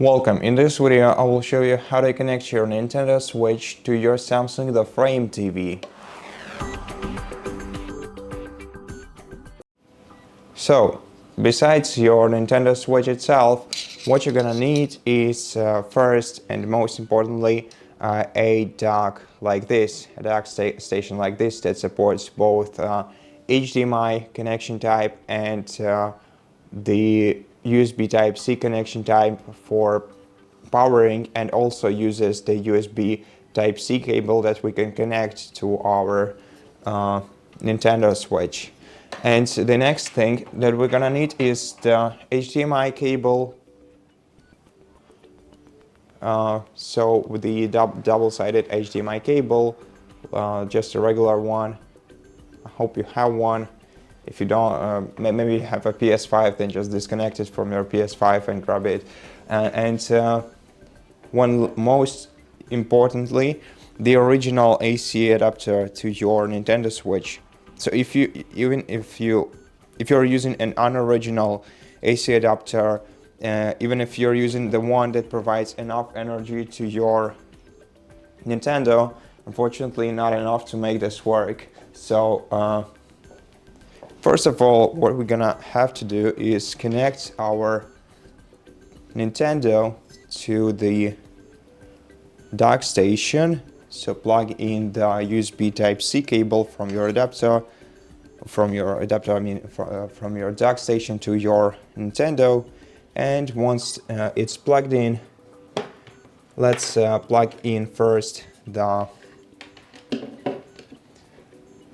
Welcome. In this video I will show you how to connect your Nintendo Switch to your Samsung The Frame TV. So, besides your Nintendo Switch itself, what you're gonna need is first and most importantly a dock like this, a dock station like this that supports both HDMI connection type and the USB Type-C connection type for powering, and also uses the USB Type-C cable that we can connect to our Nintendo Switch. And the next thing that we're gonna need is the HDMI cable. So with the double-sided HDMI cable, just a regular one. I hope you have one. If you don't, maybe you have a PS5, then just disconnect it from your PS5 and grab it. Most importantly, the original AC adapter to your Nintendo Switch. So if you're using an unoriginal AC adapter, even if you're using the one that provides enough energy to your Nintendo, unfortunately not enough to make this work. So first of all, what we're gonna have to do is connect our Nintendo to the dock station. So plug in the USB Type-C cable from your adapter, from your dock station to your Nintendo. And once it's plugged in, let's plug in first the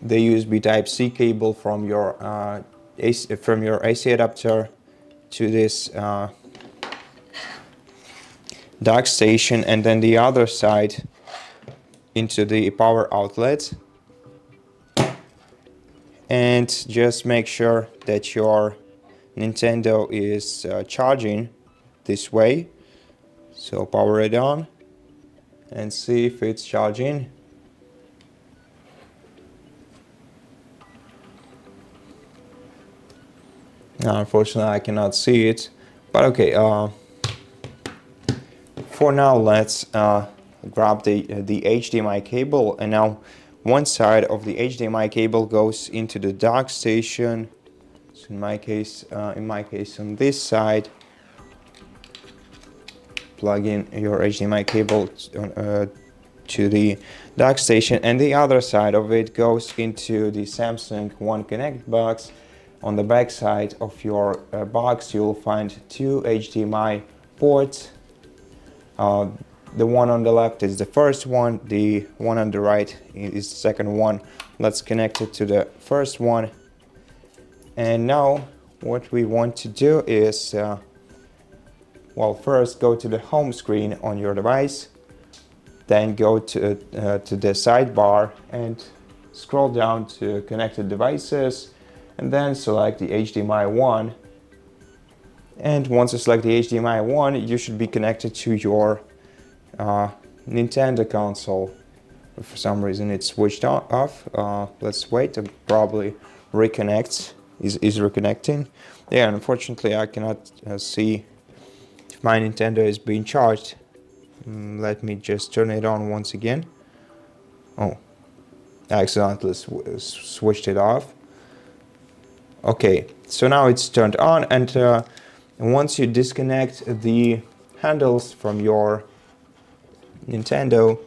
USB Type-C cable from your AC adapter to this dock station, and then the other side into the power outlet. And just make sure that your Nintendo is charging this way. So power it on and see if it's charging. Now, unfortunately, I cannot see it, but okay. For now, let's grab the HDMI cable, and now one side of the HDMI cable goes into the dock station. So in my case, on this side, plug in your HDMI cable to the dock station, and the other side of it goes into the Samsung One Connect box. On the back side of your box, you'll find two HDMI ports. The one on the left is the first one, the one on the right is the second one. Let's connect it to the first one. And now what we want to do is, first go to the home screen on your device, then go to the sidebar and scroll down to connected devices, and then select the HDMI 1. And once you select the HDMI 1, you should be connected to your Nintendo console. But for some reason it's switched off. Let's wait, it probably reconnects, is reconnecting. Yeah, unfortunately I cannot see if my Nintendo is being charged. Let me just turn it on once again. Oh, I accidentally switched it off. Okay, so now it's turned on, and once you disconnect the handles from your Nintendo,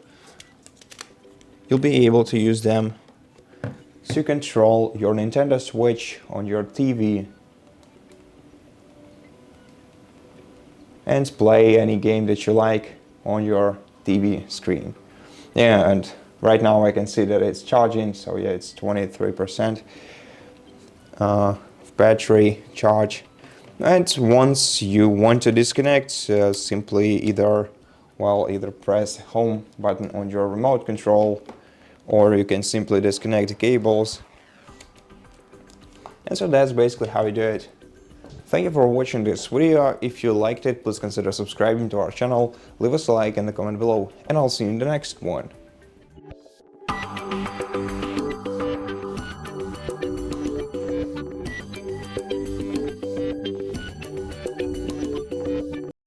you'll be able to use them to control your Nintendo Switch on your TV and play any game that you like on your TV screen. Yeah, and right now I can see that it's charging, so yeah, it's 23% battery charge. And once you want to disconnect, simply either press home button on your remote control, or you can simply disconnect the cables. And so that's basically how you do it. Thank you for watching this video. If you liked it, please consider subscribing to our channel, leave us a like and a comment below, and I'll see you in the next one.